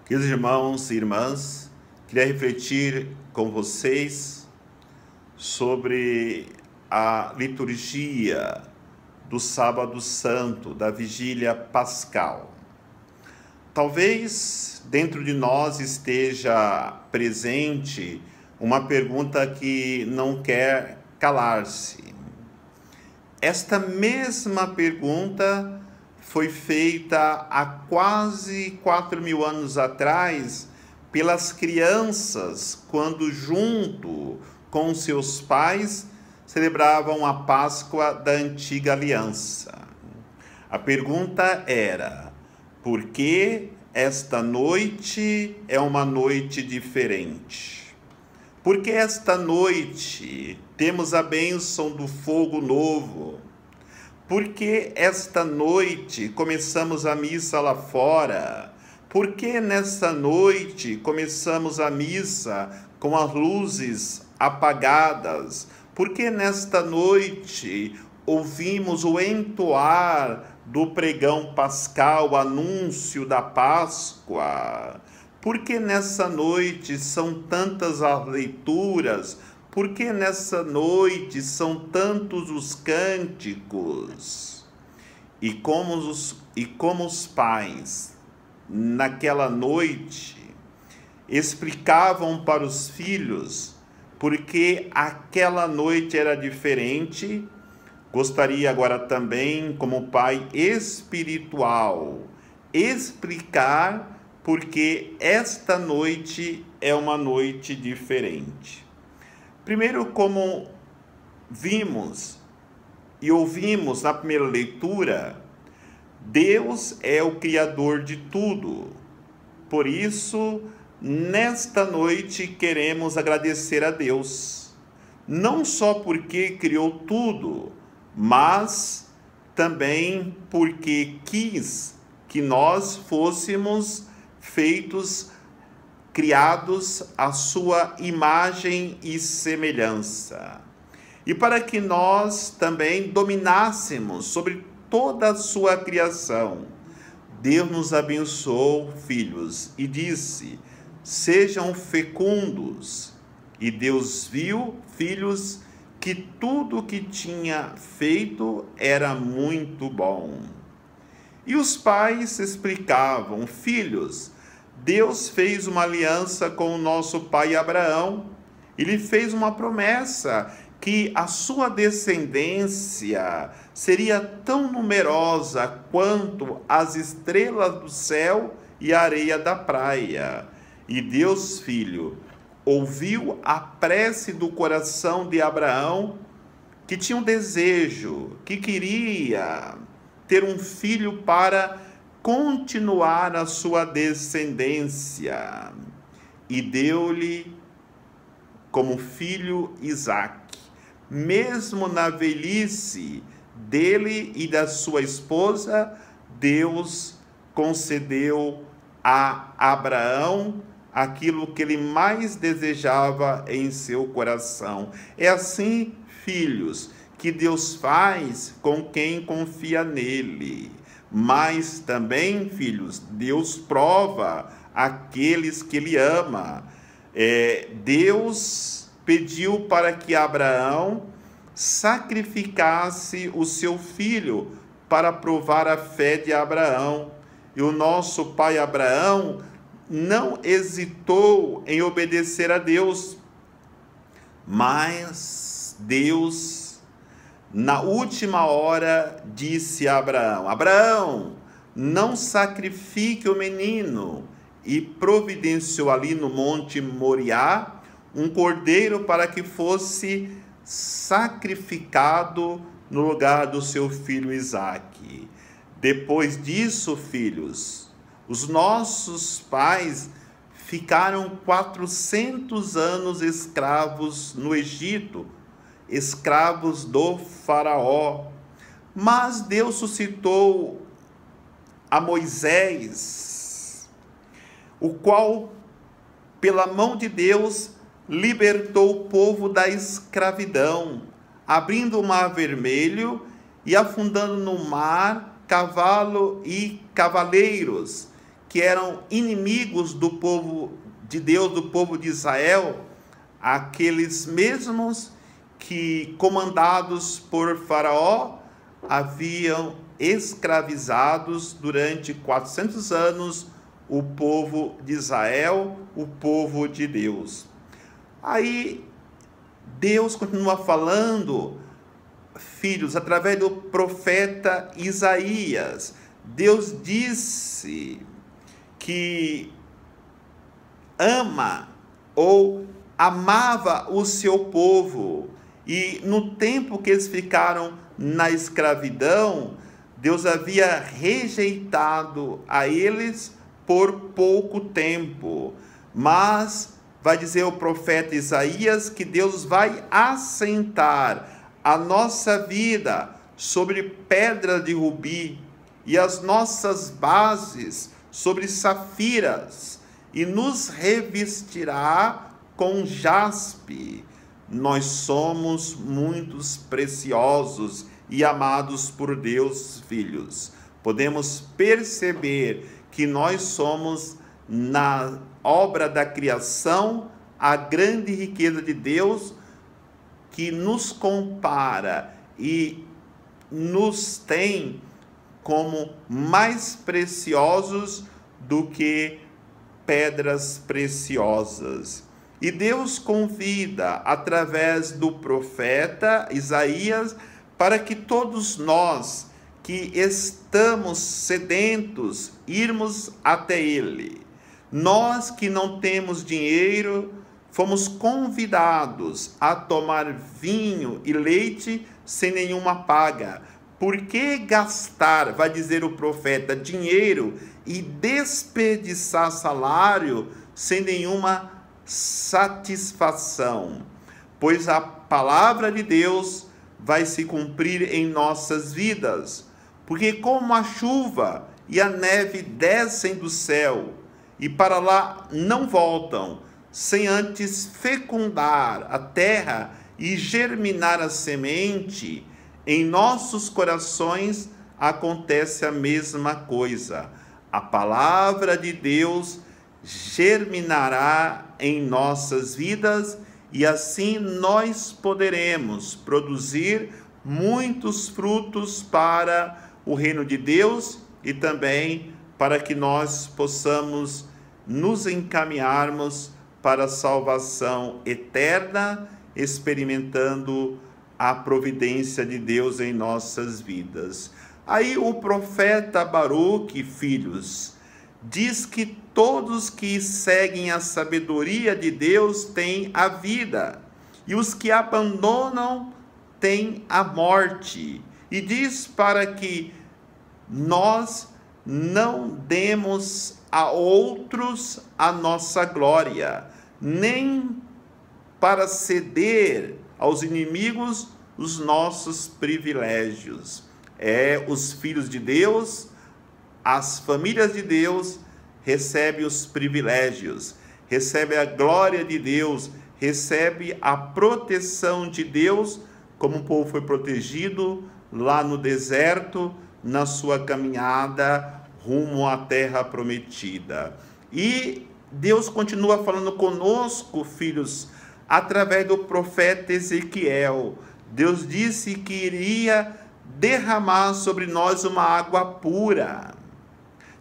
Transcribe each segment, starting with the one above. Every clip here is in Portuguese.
Queridos irmãos e irmãs, queria refletir com vocês sobre a liturgia do Sábado Santo, da Vigília Pascal. Talvez dentro de nós esteja presente uma pergunta que não quer calar-se. Esta mesma pergunta foi feita há quase 4.000 anos atrás pelas crianças, quando junto com seus pais celebravam a Páscoa da Antiga Aliança. A pergunta era: por que esta noite é uma noite diferente? Por que esta noite temos a bênção do fogo novo? Por que esta noite começamos a missa lá fora? Por que nessa noite começamos a missa com as luzes apagadas? Por que nesta noite ouvimos o entoar do pregão pascal, o anúncio da Páscoa? Por que nessa noite são tantas as leituras? Por que nessa noite são tantos os cânticos? E como os pais, naquela noite, explicavam para os filhos porque aquela noite era diferente, gostaria agora também, como pai espiritual, explicar porque esta noite é uma noite diferente. Primeiro, como vimos e ouvimos na primeira leitura, Deus é o Criador de tudo. Por isso, nesta noite queremos agradecer a Deus, não só porque criou tudo, mas também porque quis que nós fôssemos criados à sua imagem e semelhança. E para que nós também dominássemos sobre toda a sua criação, Deus nos abençoou, filhos, e disse: sejam fecundos. E Deus viu, filhos, que tudo o que tinha feito era muito bom. E os pais explicavam: filhos, Deus fez uma aliança com o nosso pai Abraão. Ele fez uma promessa que a sua descendência seria tão numerosa quanto as estrelas do céu e a areia da praia. E Deus, filho, ouviu a prece do coração de Abraão, que tinha um desejo, que queria ter um filho para continuar a sua descendência, e deu-lhe como filho Isaque. Mesmo na velhice dele e da sua esposa, Deus concedeu a Abraão aquilo que ele mais desejava em seu coração. É assim, filhos, que Deus faz com quem confia nele. Mas também, filhos, Deus prova aqueles que ele ama. Deus pediu para que Abraão sacrificasse o seu filho para provar a fé de Abraão. E o nosso pai Abraão não hesitou em obedecer a Deus. Mas Deus, na última hora, disse a Abraão: Abraão, não sacrifique o menino. E providenciou ali no Monte Moriá um cordeiro para que fosse sacrificado no lugar do seu filho Isaque. Depois disso, filhos, os nossos pais ficaram 400 anos escravos no Egito, escravos do faraó. Mas Deus suscitou a Moisés, o qual, pela mão de Deus, libertou o povo da escravidão, abrindo o Mar Vermelho e afundando no mar cavalo e cavaleiros que eram inimigos do povo de Deus, do povo de Israel, aqueles mesmos que, comandados por Faraó, haviam escravizados durante 400 anos o povo de Israel, o povo de Deus. Aí Deus continua falando, filhos, através do profeta Isaías. Deus disse que ama ou amava o seu povo, e no tempo que eles ficaram na escravidão, Deus havia rejeitado a eles por pouco tempo, mas vai dizer o profeta Isaías que Deus vai assentar a nossa vida sobre pedra de rubi e as nossas bases sobre safiras, e nos revestirá com jaspe. Nós somos muitos preciosos e amados por Deus, filhos. Podemos perceber que nós somos, na obra da criação, a grande riqueza de Deus, que nos compara e nos tem como mais preciosos do que pedras preciosas. E Deus convida, através do profeta Isaías, para que todos nós que estamos sedentos, irmos até Ele. Nós que não temos dinheiro, fomos convidados a tomar vinho e leite sem nenhuma paga. Por que gastar, vai dizer o profeta, dinheiro e desperdiçar salário sem nenhuma satisfação? Pois a palavra de Deus vai se cumprir em nossas vidas. Porque como a chuva e a neve descem do céu e para lá não voltam, sem antes fecundar a terra e germinar a semente, em nossos corações acontece a mesma coisa. A palavra de Deus germinará em nossas vidas e assim nós poderemos produzir muitos frutos para o reino de Deus e também para que nós possamos nos encaminharmos para a salvação eterna, experimentando a providência de Deus em nossas vidas. Aí o profeta Baruque, filhos, diz que todos que seguem a sabedoria de Deus têm a vida, e os que abandonam têm a morte. E diz para que nós não demos a outros a nossa glória, nem para ceder aos inimigos os nossos privilégios. Os filhos de Deus, as famílias de Deus, recebem os privilégios, recebem a glória de Deus, recebem a proteção de Deus, como o povo foi protegido lá no deserto, na sua caminhada rumo à terra prometida. E Deus continua falando conosco, filhos, através do profeta Ezequiel. Deus disse que iria derramar sobre nós uma água pura,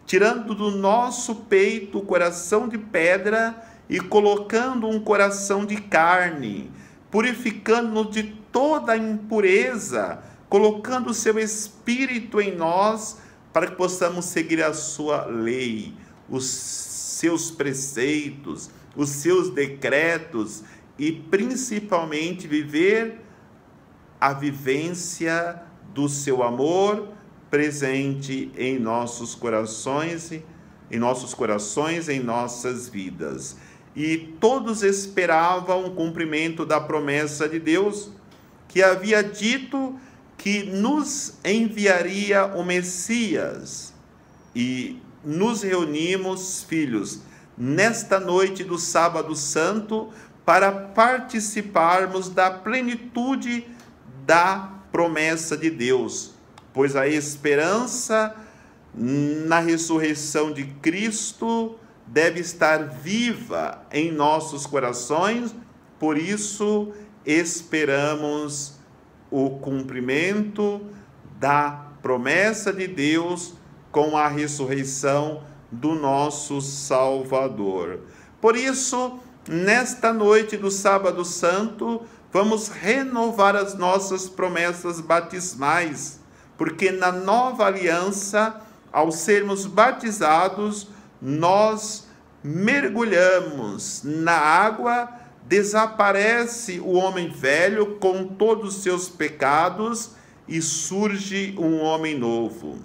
tirando do nosso peito o coração de pedra e colocando um coração de carne, purificando-nos de toda a impureza, colocando o seu Espírito em nós, para que possamos seguir a sua lei, os seus preceitos, os seus decretos, e principalmente viver a vivência do seu amor presente em nossos corações, em nossas vidas. E todos esperavam o cumprimento da promessa de Deus, que havia dito que nos enviaria o Messias. E nos reunimos, filhos, nesta noite do Sábado Santo, para participarmos da plenitude da promessa de Deus, pois a esperança na ressurreição de Cristo deve estar viva em nossos corações, por isso esperamos o cumprimento da promessa de Deus com a ressurreição do nosso Salvador. Por isso, nesta noite do Sábado Santo, vamos renovar as nossas promessas batismais, porque na nova aliança, ao sermos batizados, nós mergulhamos na água, desaparece o homem velho com todos os seus pecados e surge um homem novo.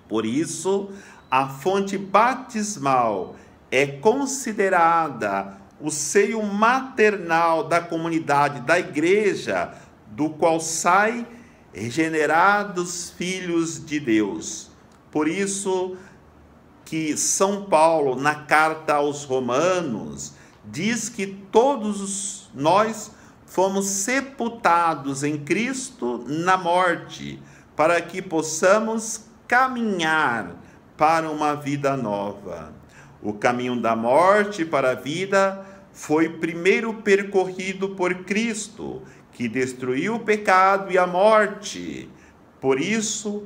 Por isso, a fonte batismal é considerada o seio maternal da comunidade, da igreja, do qual saem regenerados filhos de Deus. Por isso que São Paulo, na carta aos Romanos, diz que todos nós fomos sepultados em Cristo na morte, para que possamos caminhar para uma vida nova. O caminho da morte para a vida foi primeiro percorrido por Cristo, que destruiu o pecado e a morte. Por isso,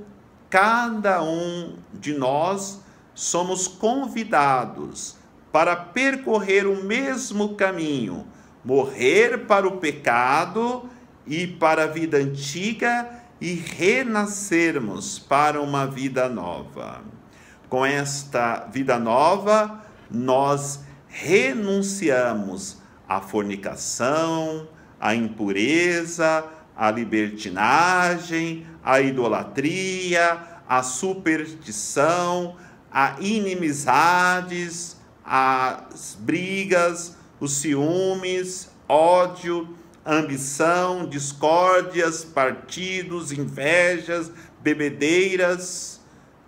cada um de nós somos convidados para percorrer o mesmo caminho, morrer para o pecado e para a vida antiga e renascermos para uma vida nova. Com esta vida nova, nós renunciamos à fornicação, à impureza, à libertinagem, à idolatria, à superstição, a inimizades, as brigas, os ciúmes, ódio, ambição, discórdias, partidos, invejas, bebedeiras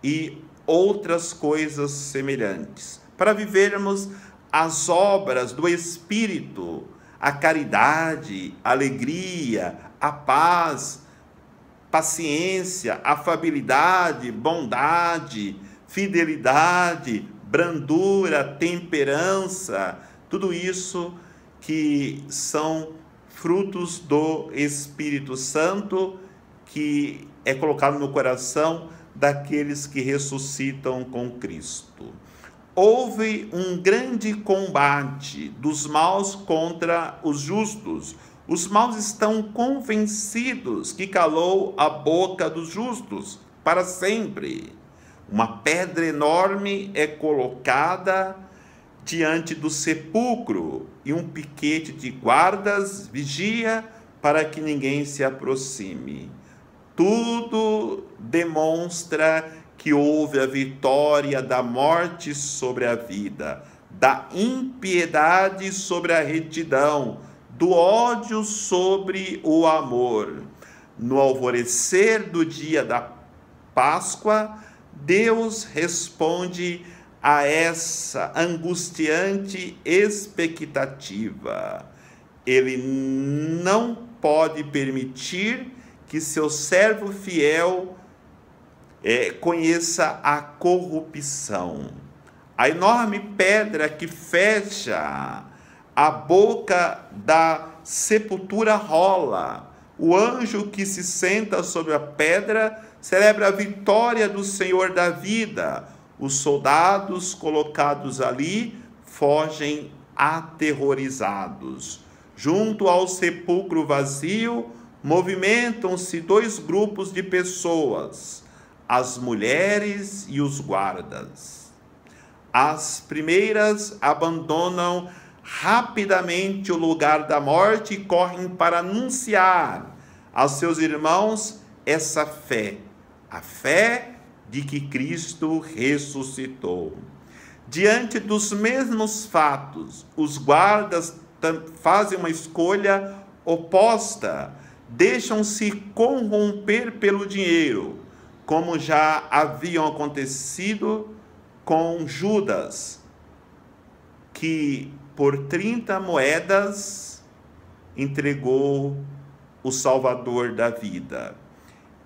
e outras coisas semelhantes, para vivermos as obras do Espírito, a caridade, a alegria, a paz, paciência, afabilidade, bondade, fidelidade, brandura, temperança, tudo isso que são frutos do Espírito Santo, que é colocado no coração daqueles que ressuscitam com Cristo. Houve um grande combate dos maus contra os justos. Os maus estão convencidos que calou a boca dos justos para sempre. Uma pedra enorme é colocada diante do sepulcro e um piquete de guardas vigia para que ninguém se aproxime. Tudo demonstra que houve a vitória da morte sobre a vida, da impiedade sobre a retidão, do ódio sobre o amor. No alvorecer do dia da Páscoa, Deus responde a essa angustiante expectativa. Ele não pode permitir que seu servo fiel conheça a corrupção. A enorme pedra que fecha a boca da sepultura rola. O anjo que se senta sobre a pedra celebra a vitória do Senhor da vida. Os soldados colocados ali fogem aterrorizados. Junto ao sepulcro vazio, movimentam-se dois grupos de pessoas, as mulheres e os guardas. As primeiras abandonam rapidamente o lugar da morte e correm para anunciar aos seus irmãos essa fé, a fé de que Cristo ressuscitou. Diante dos mesmos fatos, os guardas fazem uma escolha oposta, deixam-se corromper pelo dinheiro, como já haviam acontecido com Judas, que por 30 moedas entregou o Salvador da vida.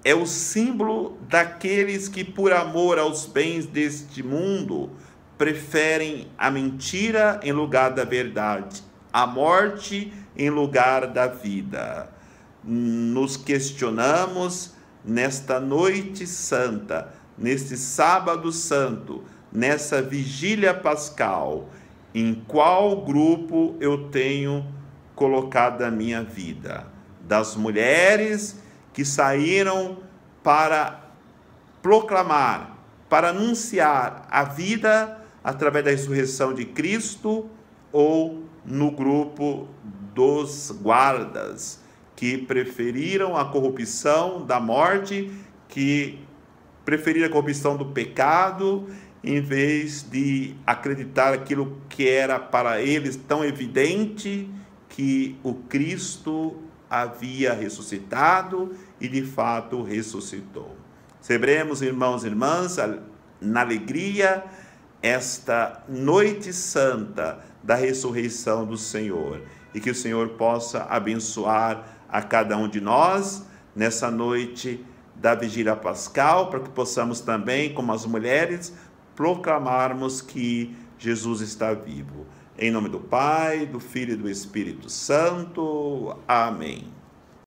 é o símbolo daqueles que, por amor aos bens deste mundo, preferem a mentira em lugar da verdade, a morte em lugar da vida. Nos questionamos nesta noite santa, neste sábado santo, nessa vigília pascal, em qual grupo eu tenho colocado a minha vida? Das mulheres que saíram para proclamar, para anunciar a vida através da ressurreição de Cristo, ou no grupo dos guardas, que preferiram a corrupção da morte, que preferiram a corrupção do pecado, em vez de acreditar aquilo que era para eles tão evidente, que o Cristo havia ressuscitado e de fato ressuscitou. Celebremos, irmãos e irmãs, na alegria, esta noite santa da ressurreição do Senhor, e que o Senhor possa abençoar a cada um de nós nessa noite da vigília pascal, para que possamos também, como as mulheres, proclamarmos que Jesus está vivo. Em nome do Pai, do Filho e do Espírito Santo. Amém.